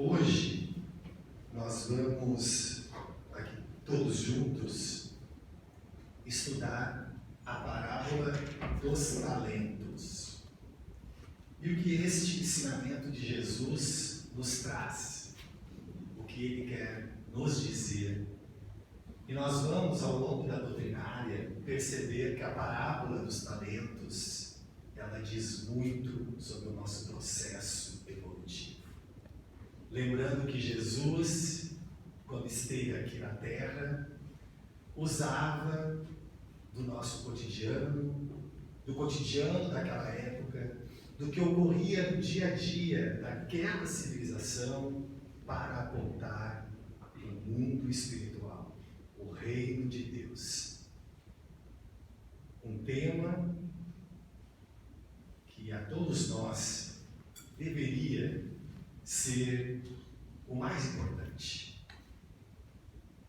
Hoje nós vamos, aqui todos juntos, estudar a parábola dos talentos. E o que este ensinamento de Jesus nos traz, o que ele quer nos dizer. E nós vamos, ao longo da doutrinária, perceber que a parábola dos talentos, ela diz muito sobre o nosso processo evolutivo. Lembrando que Jesus, quando esteve aqui na Terra, usava do nosso cotidiano, do cotidiano daquela época, do que ocorria no dia a dia daquela civilização, para apontar para o mundo espiritual, o reino de Deus. Um tema que a todos nós deveria ser o mais importante.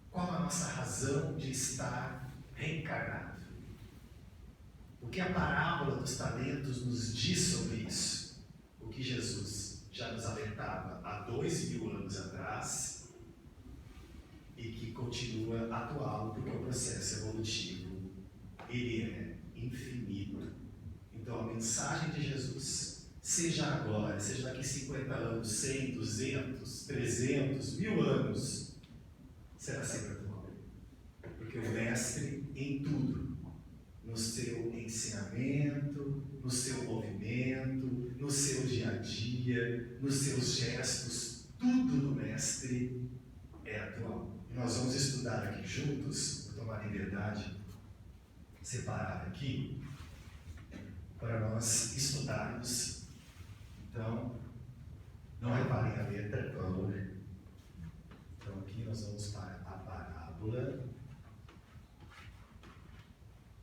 Qual a nossa razão de estar reencarnado? O que a parábola dos talentos nos diz sobre isso? O que Jesus já nos alertava há 2000 anos atrás e que continua atual, porque o processo evolutivo ele é infinito. Então a mensagem de Jesus, seja agora, seja daqui 50 anos, 100, 200, 300, 1000 anos, será sempre atual. Porque o Mestre em tudo, no seu ensinamento, no seu movimento, no seu dia a dia, nos seus gestos, tudo do Mestre é atual. E nós vamos estudar aqui juntos, vou tomar liberdade separada aqui, para nós estudarmos. Então, não reparem a letra, por favor. Então, aqui nós vamos para a parábola.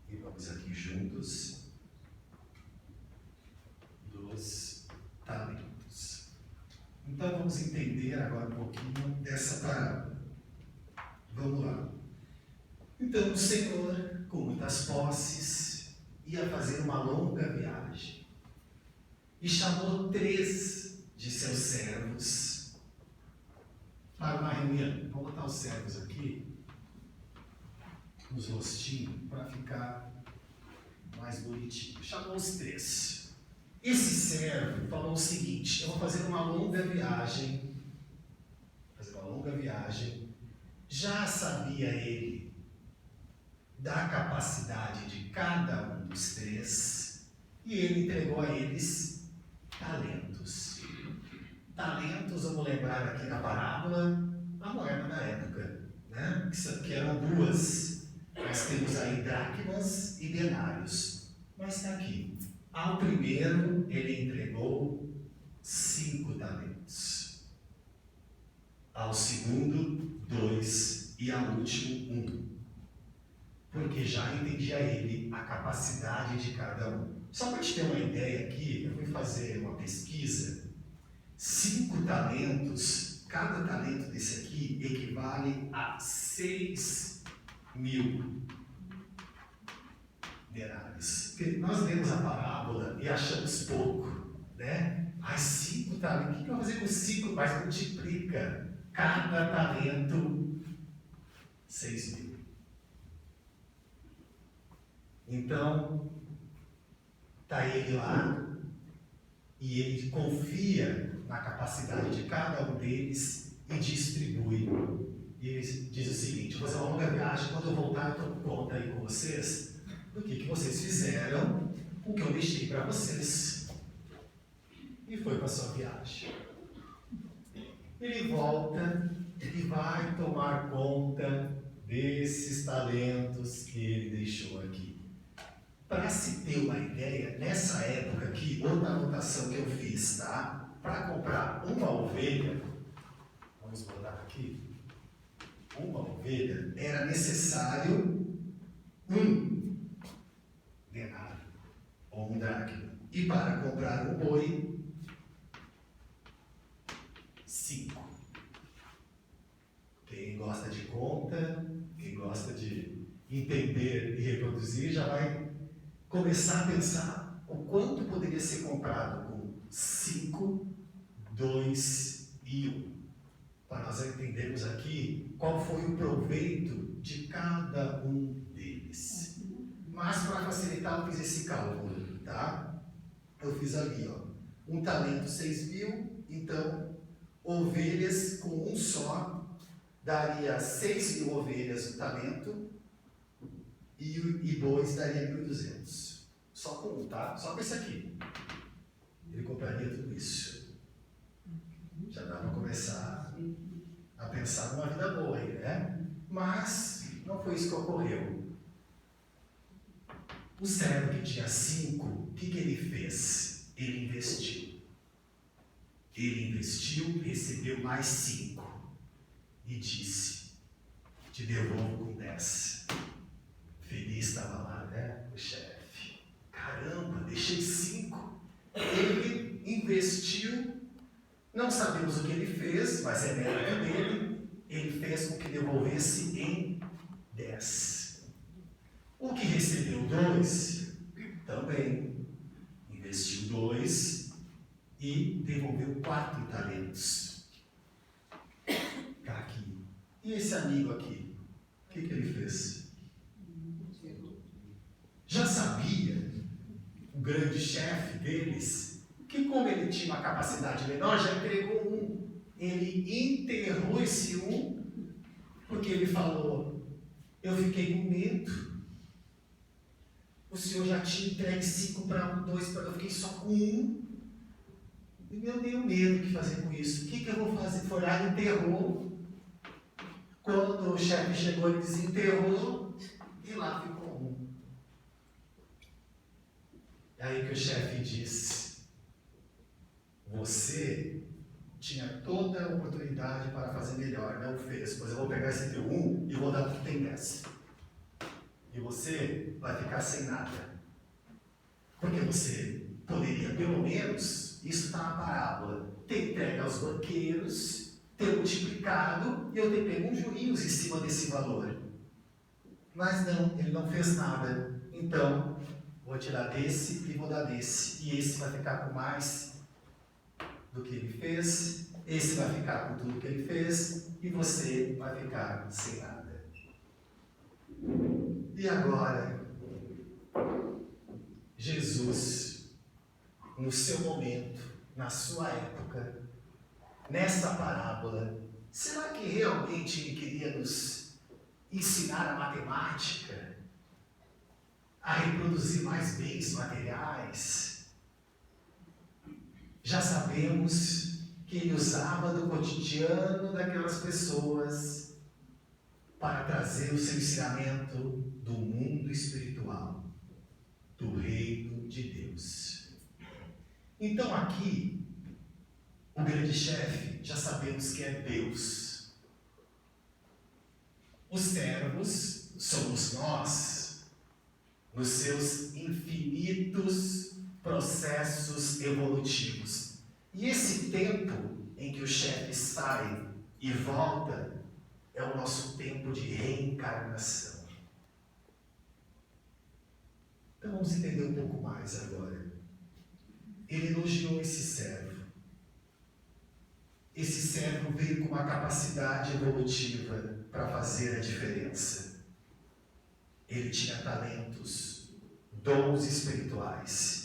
E vamos aqui juntos dos talentos. Então, vamos entender agora um pouquinho dessa parábola. Vamos lá. Então, o Senhor, com muitas posses, ia fazer uma longa viagem. E chamou 3 de seus servos para uma reunião. Vou botar os servos aqui, nos rostinhos, para ficar mais bonitinho. Chamou os 3. Esse servo falou o seguinte: eu vou fazer uma longa viagem. Já sabia ele da capacidade de cada um dos 3, e ele entregou a eles talentos. Talentos, vamos lembrar aqui na parábola, a moeda da época, né? Que eram 2. Nós temos aí dracmas e denários. Mas está aqui. Ao primeiro, ele entregou 5 talentos. Ao segundo, 2. E ao último, 1. Porque já entendia ele a capacidade de cada um. Só para te ter uma ideia aqui, eu fui fazer uma pesquisa. 5 talentos, cada talento desse aqui equivale a 6.000 denários. Porque nós lemos a parábola e achamos pouco, né? 5 talentos, o que eu vou fazer com 5? Mas multiplica cada talento 6.000. Então, está ele lá e ele confia na capacidade de cada um deles e distribui. E ele diz o seguinte: vou fazer uma longa viagem, quando eu voltar eu tomo conta aí com vocês do que vocês fizeram, o que eu deixei para vocês. E foi para a sua viagem. Ele volta e vai tomar conta desses talentos que ele deixou aqui. Para se ter uma ideia, nessa época aqui, outra anotação que eu fiz, tá? Para comprar uma ovelha, vamos botar aqui, uma ovelha, era necessário 1 denário, ou 1 dracma. E para comprar um boi, 5. Quem gosta de conta, quem gosta de entender e reproduzir, já vai começar a pensar o quanto poderia ser comprado com 5, 2 e 1. nós entendermos aqui qual foi o proveito de cada um deles. Mas para facilitar eu fiz esse cálculo, tá? Eu fiz ali, ó, um talento 6.000, então ovelhas com um só daria 6.000 ovelhas o talento e bois daria 1.200. Só com um, tá? Só com esse aqui. Ele compraria tudo isso. Já dá para começar a pensar numa vida boa aí, né? Mas não foi isso que ocorreu. O servo que tinha 5, o que ele fez? Ele investiu. Ele investiu, recebeu mais 5 e disse: te devolvo com 10. Feliz estava lá, né? O chefe. Caramba, deixei 5. Ele investiu, não sabemos o que ele fez, mas é mérito dele. Ele fez com que devolvesse em 10. O que recebeu 2, também investiu 2 e devolveu 4 talentos. Tá aqui. E esse amigo aqui, o que ele fez? Já sabia o grande chefe deles que, como ele tinha uma capacidade menor, já entregou 1. Ele enterrou esse 1 porque ele falou: eu fiquei com medo. O senhor já tinha entregue 5 para 1, 2 para 1, eu fiquei só com 1. E eu tenho medo de fazer com isso. O que eu vou fazer? Foi lá e enterrou. Quando o chefe chegou, ele desenterrou e lá ficou 1. É aí que o chefe disse: você tinha toda a oportunidade para fazer melhor, não fez. Pois eu vou pegar esse teu 1 e vou dar o que tem 10. E você vai ficar sem nada. Porque você poderia, pelo menos, isso está na parábola, ter entregue aos banqueiros, ter multiplicado e eu ter pego juros em cima desse valor. Mas não, ele não fez nada. Então, vou tirar desse e vou dar desse. E esse vai ficar com mais do que ele fez, esse vai ficar com tudo que ele fez e você vai ficar sem nada. E agora, Jesus, no seu momento, na sua época, nessa parábola, será que realmente ele queria nos ensinar a matemática, a reproduzir mais bens materiais? Já sabemos que ele usava do cotidiano daquelas pessoas para trazer o seu ensinamento do mundo espiritual, do reino de Deus. Então aqui, o grande chefe, já sabemos que é Deus. Os servos somos nós, nos seus infinitos processos evolutivos. E esse tempo em que o chefe sai e volta é o nosso tempo de reencarnação. Então vamos entender um pouco mais agora. Ele elogiou esse servo. Esse servo veio com uma capacidade evolutiva para fazer a diferença. Ele tinha talentos, dons espirituais,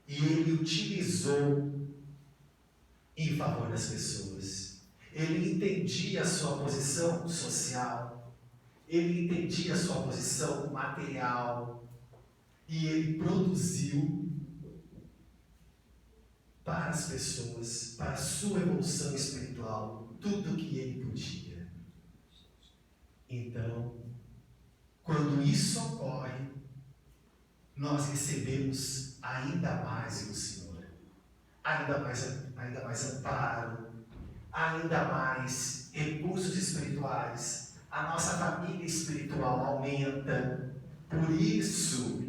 e ele utilizou em favor das pessoas. Ele entendia a sua posição social, ele entendia a sua posição material, e ele produziu para as pessoas, para a sua evolução espiritual, tudo o que ele podia. Então, quando isso ocorre, nós recebemos ainda mais do Senhor, ainda mais amparo, ainda mais recursos espirituais, a nossa família espiritual aumenta, por isso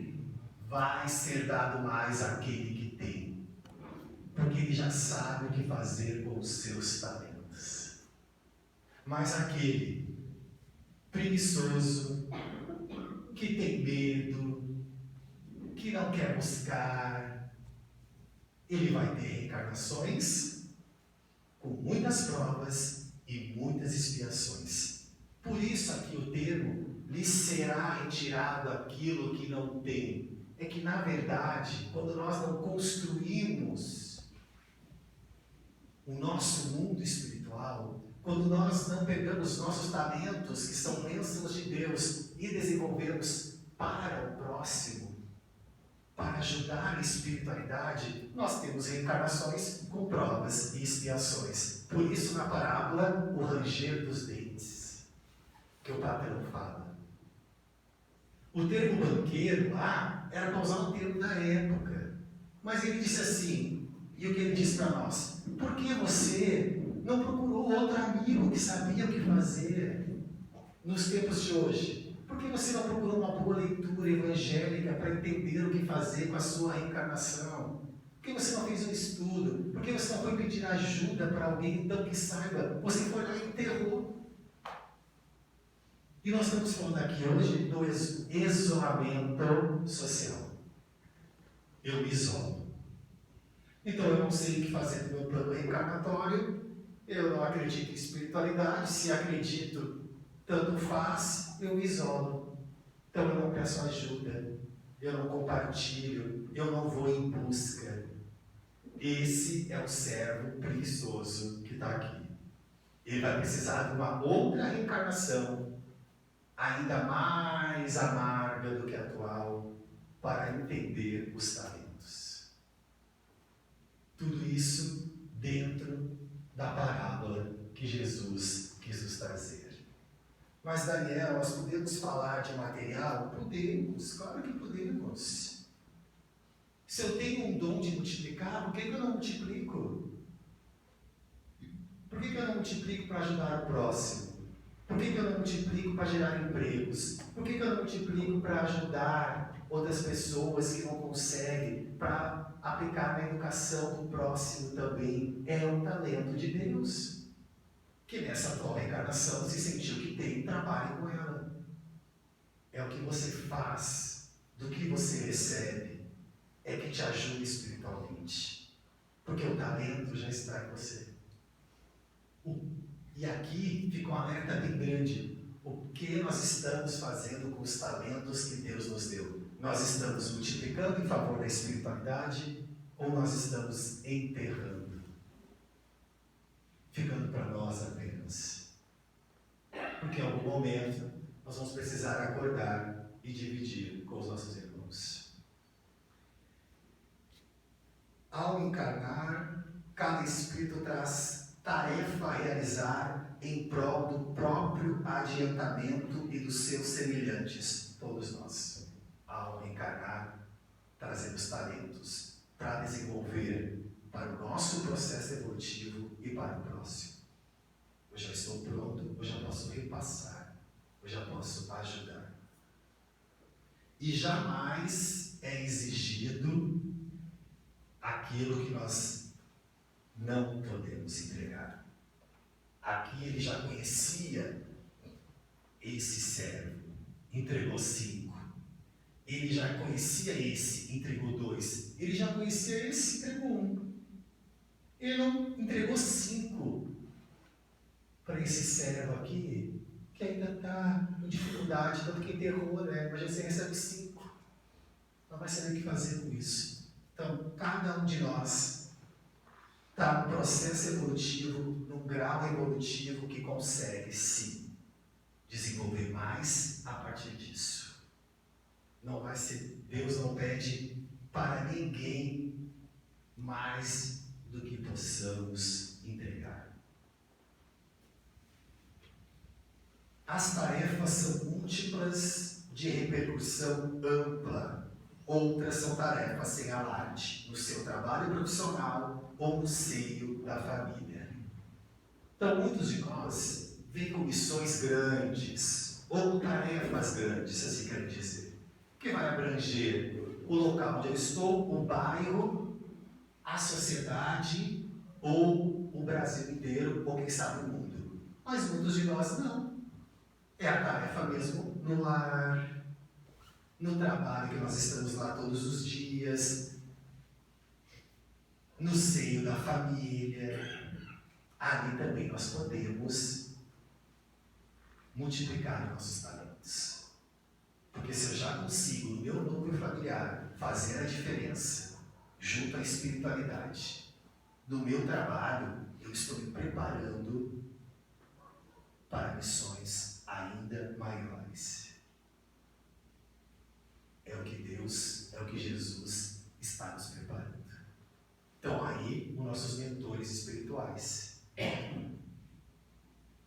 vai ser dado mais àquele que tem, porque ele já sabe o que fazer com os seus talentos. Mas aquele preguiçoso, que tem medo, que não quer buscar, ele vai ter reencarnações com muitas provas e muitas expiações. Por isso aqui o termo, lhe será retirado aquilo que não tem. É que, na verdade, quando nós não construímos o nosso mundo espiritual, quando nós não pegamos nossos talentos, que são bênçãos de Deus, e desenvolvemos para o próximo, para ajudar a espiritualidade, nós temos reencarnações com provas e expiações. Por isso, na parábola, o ranger dos dentes, que o patrão fala. O termo banqueiro lá era para usar um termo da época. Mas ele disse assim, e o que ele disse para nós? Por que você não procurou outro amigo que sabia o que fazer nos tempos de hoje? Por que você não procurou uma boa leitura evangélica para entender o que fazer com a sua reencarnação? Por que você não fez um estudo? Por que você não foi pedir ajuda para alguém então que saiba? Você foi lá e enterrou. E nós estamos falando aqui hoje do isolamento social. Eu me isolo. Então eu não sei o que fazer no meu plano reencarnatório, eu não acredito em espiritualidade, se acredito, tanto faz, eu me isolo. Então eu não peço ajuda, eu não compartilho, eu não vou em busca. Esse é o servo preguiçoso que está aqui. Ele vai precisar de uma outra reencarnação, ainda mais amarga do que a atual, para entender os talentos. Tudo isso dentro da parábola que Jesus quis nos trazer. Mas, Daniel, nós podemos falar de material? Podemos, claro que podemos. Se eu tenho um dom de multiplicar, por que eu não multiplico? Por que eu não multiplico para ajudar o próximo? Por que eu não multiplico para gerar empregos? Por que eu não multiplico para ajudar outras pessoas que não conseguem, para aplicar na educação do próximo também? É um talento de Deus, que nessa atual reencarnação se sentiu que tem, trabalhe com ela. É o que você faz, do que você recebe, é que te ajuda espiritualmente. Porque o talento já está em você. E aqui fica um alerta bem grande. O que nós estamos fazendo com os talentos que Deus nos deu? Nós estamos multiplicando em favor da espiritualidade ou nós estamos enterrando? Ficando para nós apenas. Porque em algum momento nós vamos precisar acordar e dividir com os nossos irmãos. Ao encarnar, cada espírito traz tarefa a realizar em prol do próprio adiantamento e dos seus semelhantes, todos nós. Ao encarnar, trazemos talentos para desenvolver para o nosso processo evolutivo e para o próximo. Eu já estou pronto, eu já posso repassar, eu já posso ajudar. E jamais é exigido aquilo que nós não podemos entregar. Aqui ele já conhecia esse servo, entregou 5. Ele já conhecia esse, entregou 2. Ele já conhecia esse, entregou 1. Ele não entregou 5 para esse servo aqui, que ainda está com dificuldade, tanto que enterrou, né? Mas você recebe 5. Não vai saber o que fazer com isso. Então, cada um de nós está no processo evolutivo, num grau evolutivo que consegue, sim, desenvolver mais a partir disso. Não vai ser, Deus não pede para ninguém mais do que possamos entregar. As tarefas são múltiplas, de repercussão ampla. Outras são tarefas sem alarde, no seu trabalho profissional ou no seio da família. Então, muitos de nós vêm com missões grandes, ou tarefas grandes, assim quer dizer, que vai abranger o local onde eu estou, o bairro, a sociedade, ou o Brasil inteiro, ou quem sabe o mundo. Mas muitos de nós não. É a tarefa mesmo no lar, no trabalho que nós estamos lá todos os dias, no seio da família, ali também nós podemos multiplicar nossos talentos. Porque se eu já consigo, no meu núcleo familiar, fazer a diferença junto à espiritualidade, no meu trabalho, eu estou me preparando para missões ainda maiores. É o que Deus, é o que Jesus está nos preparando. Então aí, os nossos mentores espirituais.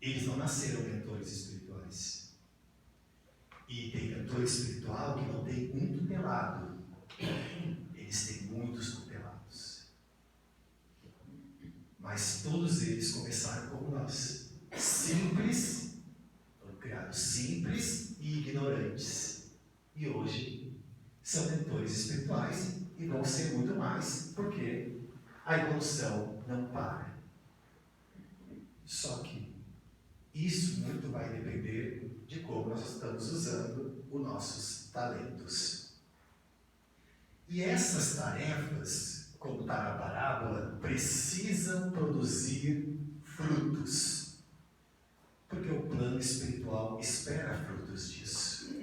Eles não nasceram mentores espirituais. E tem mentor espiritual que não tem um tutelado. Eles têm muitos tutelados. Mas todos eles começaram como nós. Simples, foram criados simples e ignorantes. E hoje são mentores espirituais e vão ser muito mais, porque a evolução não para. Só que isso muito vai depender de como nós estamos usando os nossos talentos. E essas tarefas, como está na parábola, precisam produzir frutos. Porque o plano espiritual espera frutos disso.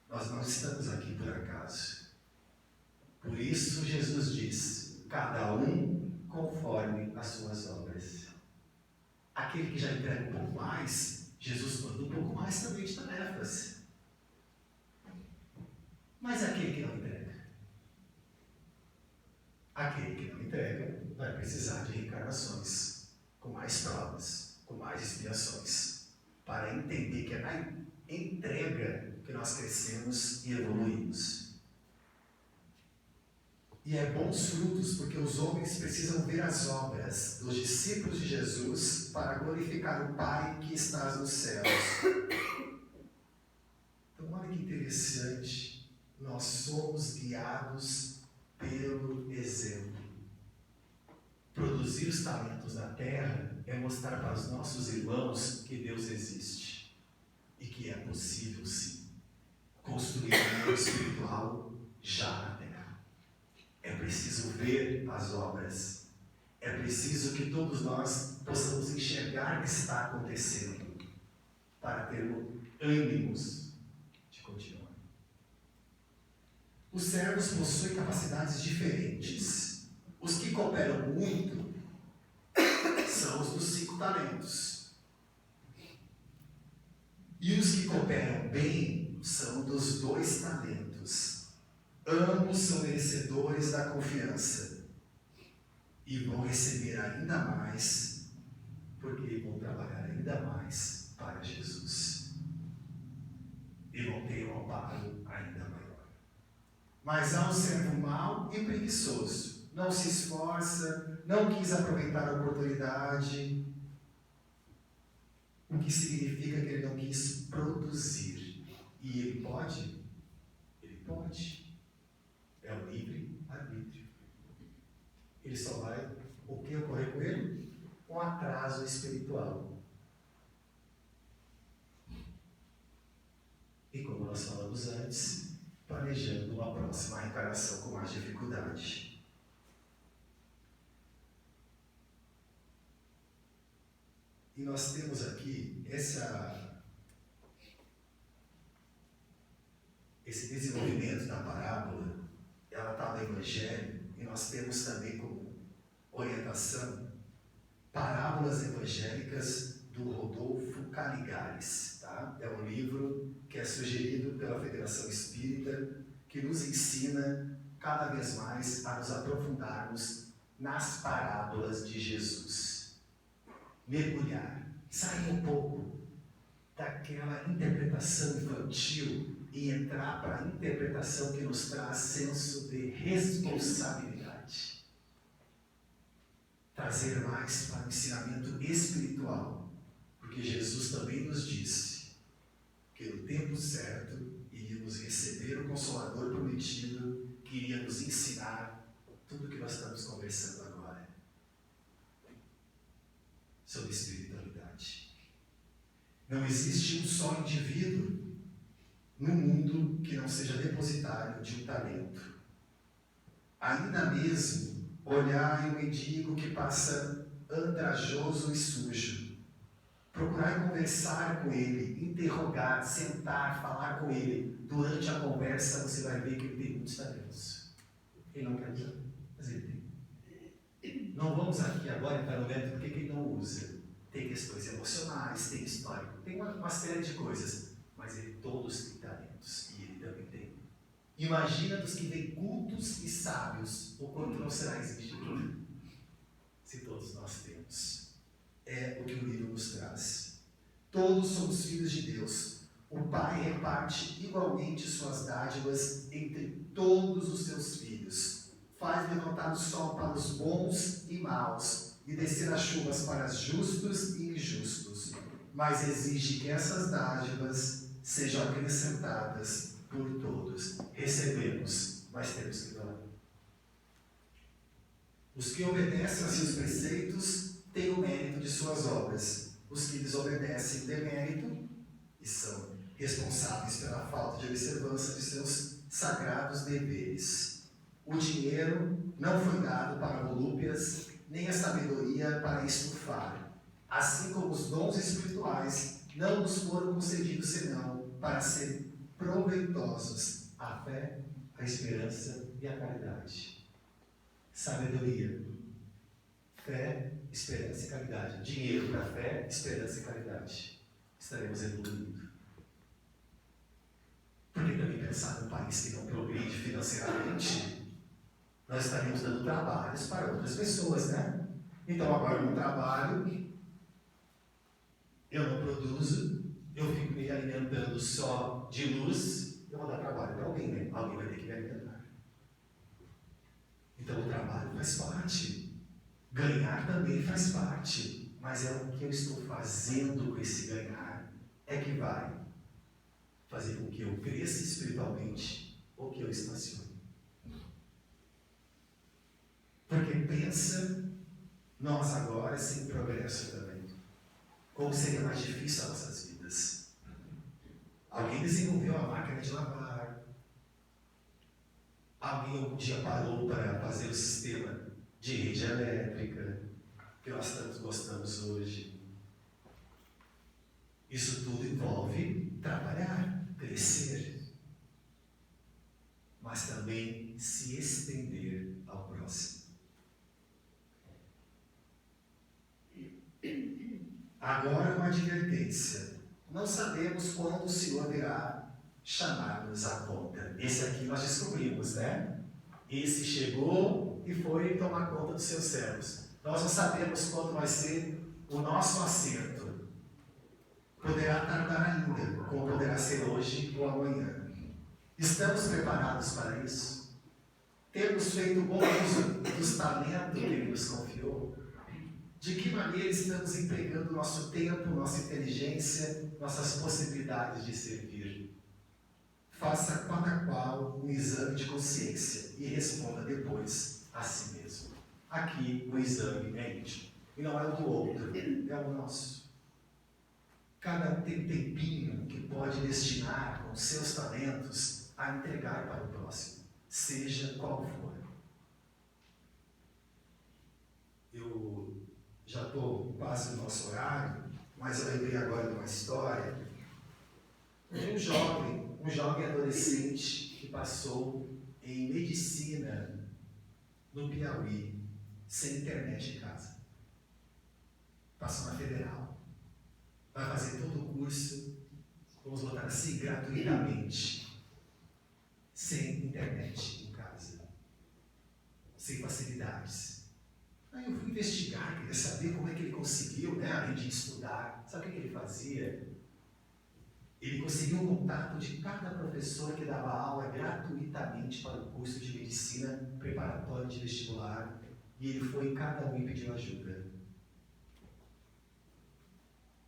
Nós não estamos aqui por acaso. Por isso Jesus diz, cada um conforme as suas obras. Aquele que já entrega um pouco mais, Jesus manda um pouco mais também de tarefas. Mas aquele que não entrega? Aquele que não entrega vai precisar de reencarnações, com mais provas, com mais expiações, para entender que é na entrega que nós crescemos e evoluímos. E é bons frutos, porque os homens precisam ver as obras dos discípulos de Jesus para glorificar o Pai que está nos céus. Então, olha que interessante. Nós somos guiados pelo exemplo. Produzir os talentos na terra é mostrar para os nossos irmãos que Deus existe e que é possível, sim, construir um mundo espiritual já na terra. É preciso ver as obras. É preciso que todos nós possamos enxergar o que está acontecendo para termos ânimos de continuar. Os servos possuem capacidades diferentes. Os que cooperam muito são os dos 5 talentos. E os que cooperam bem são dos 2 talentos. Ambos são merecedores da confiança e vão receber ainda mais, porque vão trabalhar ainda mais para Jesus e vão ter um amparo ainda maior. Mas há um servo mau e preguiçoso, não se esforça, não quis aproveitar a oportunidade, o que significa que ele não quis produzir. E ele pode? Ele pode. É o livre-arbítrio. Ele só vai, o que ocorrer com ele? Um atraso espiritual. E como nós falamos antes, planejando uma próxima reencarnação com mais dificuldade. E nós temos aqui esse desenvolvimento da parábola. Ela está no Evangelho, e nós temos também como orientação parábolas evangélicas do Rodolfo Caligares. Tá? É um livro que é sugerido pela Federação Espírita, que nos ensina cada vez mais a nos aprofundarmos nas parábolas de Jesus. Mergulhar, sair um pouco daquela interpretação infantil e entrar para a interpretação que nos traz senso de responsabilidade. Trazer mais para o ensinamento espiritual, porque Jesus também nos disse que no tempo certo iríamos receber o Consolador prometido, que iria nos ensinar tudo o que nós estamos conversando agora sobre espiritualidade. Não existe um só indivíduo no mundo que não seja depositário de um talento. Ainda mesmo olhar um mendigo que passa andrajoso e sujo. Procurar conversar com ele, interrogar, sentar, falar com ele. Durante a conversa você vai ver que ele tem muitos talentos. Ele não quer usar, mas ele tem. Não vamos aqui agora entrar no método porque ele não usa. Tem questões emocionais, tem histórico, tem uma série de coisas. Mas ele todos têm talentos e ele também tem. Imagina dos que vêm cultos e sábios, o quanto não será exigido. Se todos nós temos. É o que o livro nos traz. Todos somos filhos de Deus. O Pai reparte igualmente suas dádivas entre todos os seus filhos. Faz levantar o sol para os bons e maus, e descer as chuvas para os justos e injustos. Mas exige que essas dádivas sejam acrescentadas por todos. Recebemos, mas temos que dar. Os que obedecem a seus preceitos têm o mérito de suas obras. Os que desobedecem têm mérito e são responsáveis pela falta de observância de seus sagrados deveres. O dinheiro não foi dado para volúpias, nem a sabedoria para estufar. Assim como os dons espirituais não nos foram concedidos senão para serem proveitosos a fé, a esperança e a caridade. Sabedoria, fé, esperança e caridade. Dinheiro para fé, esperança e caridade. Estaremos evoluindo. Porque também pensar num país que não progride financeiramente, nós estaremos dando trabalhos para outras pessoas, né? Então agora no trabalho, eu não produzo, eu fico me alimentando só de luz, eu vou dar trabalho para alguém, né? Alguém vai ter que me alimentar. Então o trabalho faz parte. Ganhar também faz parte, mas é o que eu estou fazendo com esse ganhar é que vai fazer com que eu cresça espiritualmente ou que eu estacione. Porque pensa, nós agora sem progresso também, como seria mais difícil as nossas vidas. Alguém desenvolveu a máquina de lavar, alguém algum dia parou para fazer o sistema de rede elétrica, que nós tanto gostamos hoje. Isso tudo envolve trabalhar, crescer, mas também se estender ao próximo. Agora uma advertência. Não sabemos quando o Senhor virá chamar-nos à conta. Esse aqui nós descobrimos, né? Esse chegou e foi tomar conta dos seus servos. Nós não sabemos quando vai ser o nosso acerto. Poderá tardar ainda, como poderá ser hoje ou amanhã. Estamos preparados para isso? Temos feito bom uso dos talentos que Ele nos confiou? De que maneira estamos empregando nosso tempo, nossa inteligência, nossas possibilidades de servir? Faça cada qual um exame de consciência e responda depois a si mesmo. Aqui o exame é íntimo. E não é o do outro, é o nosso. Cada tempinho que pode destinar com seus talentos a entregar para o próximo, seja qual for. Eu já estou quase no nosso horário, mas eu lembrei agora de uma história de um jovem adolescente que passou em medicina no Piauí, sem internet em casa. Passou na Federal. Vai fazer todo o curso, vamos botar assim, gratuitamente, sem internet em casa, sem facilidades. Aí eu fui investigar, queria saber como é que ele conseguiu, né, além de estudar. Sabe o que ele fazia? Ele conseguiu o contato de cada professor que dava aula gratuitamente para o curso de medicina preparatório de vestibular, e ele foi em cada um e pediu ajuda.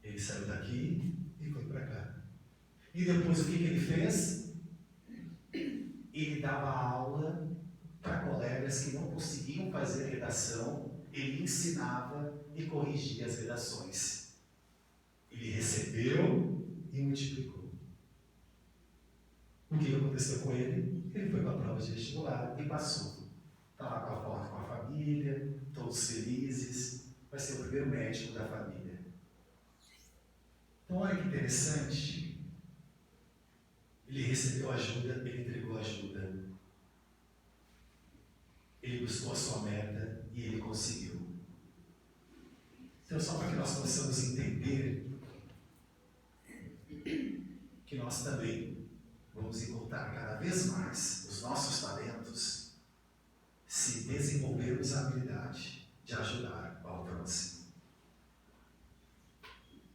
Ele saiu daqui e foi para cá. E depois o que ele fez? Ele dava aula para colegas que não conseguiam fazer redação, ele ensinava e corrigia as redações. Ele recebeu e multiplicou. O que aconteceu com ele? Ele foi para a prova de vestibular e passou. Estava com a foto com a família, todos felizes. vai ser o primeiro médico da família. Então, olha que interessante. Ele recebeu ajuda, ele entregou ajuda. Ele buscou a sua meta e ele conseguiu. Então, só para que nós possamos entender que nós também vamos encontrar cada vez mais os nossos talentos se desenvolvermos a habilidade de ajudar ao próximo.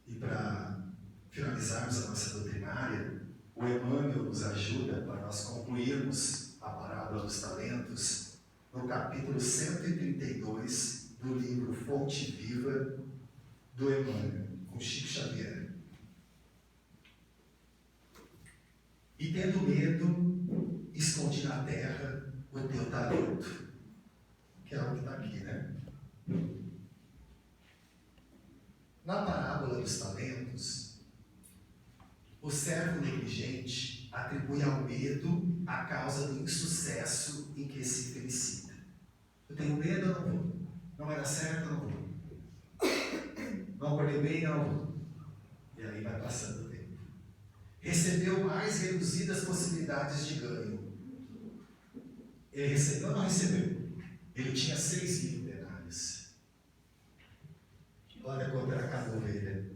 E para finalizarmos a nossa doutrinária, o Emmanuel nos ajuda para nós concluirmos a parábola dos talentos no capítulo 132 do livro Fonte Viva do Emmanuel, com Chico Xavier. E tendo medo, escondi na terra o teu talento. Que é o que está aqui, né? Na parábola dos talentos, o servo negligente atribui ao medo a causa do insucesso em que se felicita. Eu tenho medo, eu não vou. Não vai dar certo, eu não vou. Não acordei bem, eu não vou. E aí vai passando o tempo. Recebeu mais reduzidas possibilidades de ganho. Ele recebeu ou não recebeu? Ele tinha 6.000 denários. Olha quanto era cada ovelha.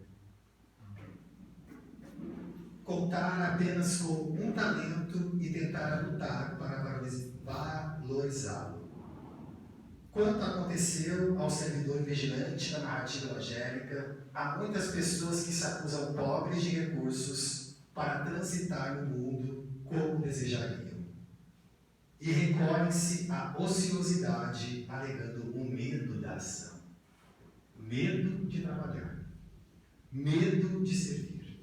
Contar apenas com um talento e tentar lutar para valorizá-lo. Quanto aconteceu ao servidor vigilante da narrativa evangélica, há muitas pessoas que se acusam pobres de recursos para transitar no mundo como desejariam. E recolhem-se à ociosidade, alegando o medo da ação. Medo de trabalhar. Medo de servir.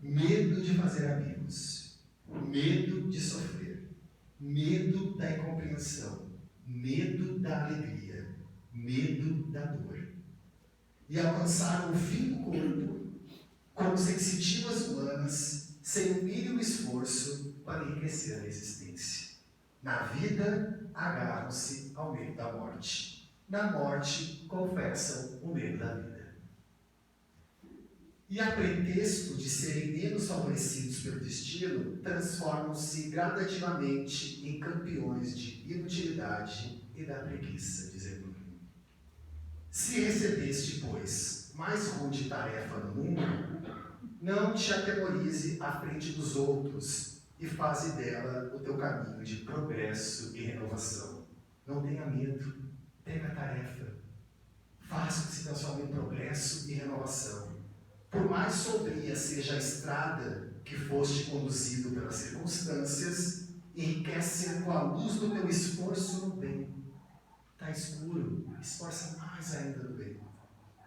Medo de fazer amigos. Medo de sofrer. Medo da incompreensão. Medo da alegria. Medo da dor. E alcançaram o fim do corpo como sensitivas humanas, sem o mínimo esforço para enriquecer a existência. Na vida, agarram-se ao medo da morte. Na morte, confessam o medo da vida. E a pretexto de serem menos favorecidos pelo destino, transformam-se gradativamente em campeões de inutilidade e da preguiça, diz Emmanuel. Se recebeste, pois, mais rude tarefa no mundo, não te atemorize à frente dos outros, e faze dela o teu caminho de progresso e renovação. Não tenha medo, pega a tarefa, faça que se transforme em progresso e renovação. Por mais sombria seja a estrada que foste conduzido pelas circunstâncias, enriquece com a luz do teu esforço no bem. Está escuro, esforça mais ainda no bem.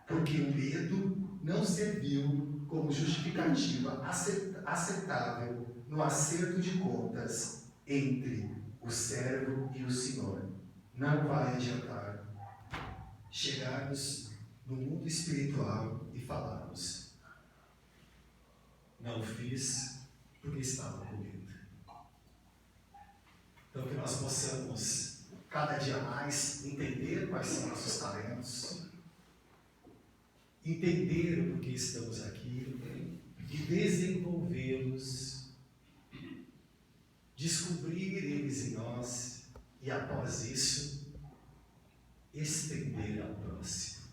Porque o medo não serviu como justificativa aceitável no acerto de contas entre o servo e o Senhor. Não vai adiantar chegarmos no mundo espiritual e falarmos: não fiz porque estava com medo. Então, que nós possamos cada dia mais entender quais são nossos talentos, entender o porquê estamos aqui e desenvolvê-los, descobrir eles em nós e, após isso, estender ao próximo,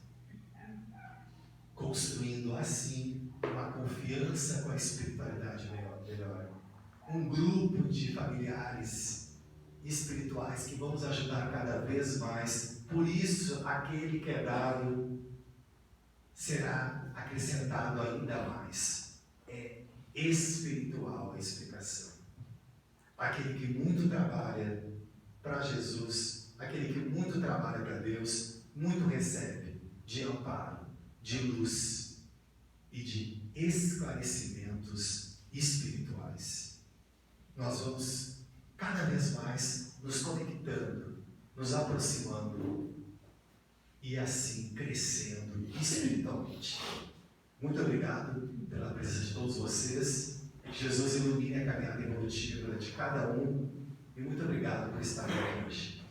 construindo assim uma confiança com a espiritualidade melhor. Um grupo de familiares espirituais que vamos ajudar cada vez mais. Por isso, aquele que é dado será acrescentado ainda mais. É espiritual a explicação. Aquele que muito trabalha para Jesus, aquele que muito trabalha para Deus, muito recebe de amparo, de luz e de esclarecimentos espirituais. Nós vamos cada vez mais nos conectando, nos aproximando e assim crescendo espiritualmente. Muito obrigado pela presença de todos vocês. Jesus ilumine a caminhada evolutiva de cada um e muito obrigado por estar aqui hoje.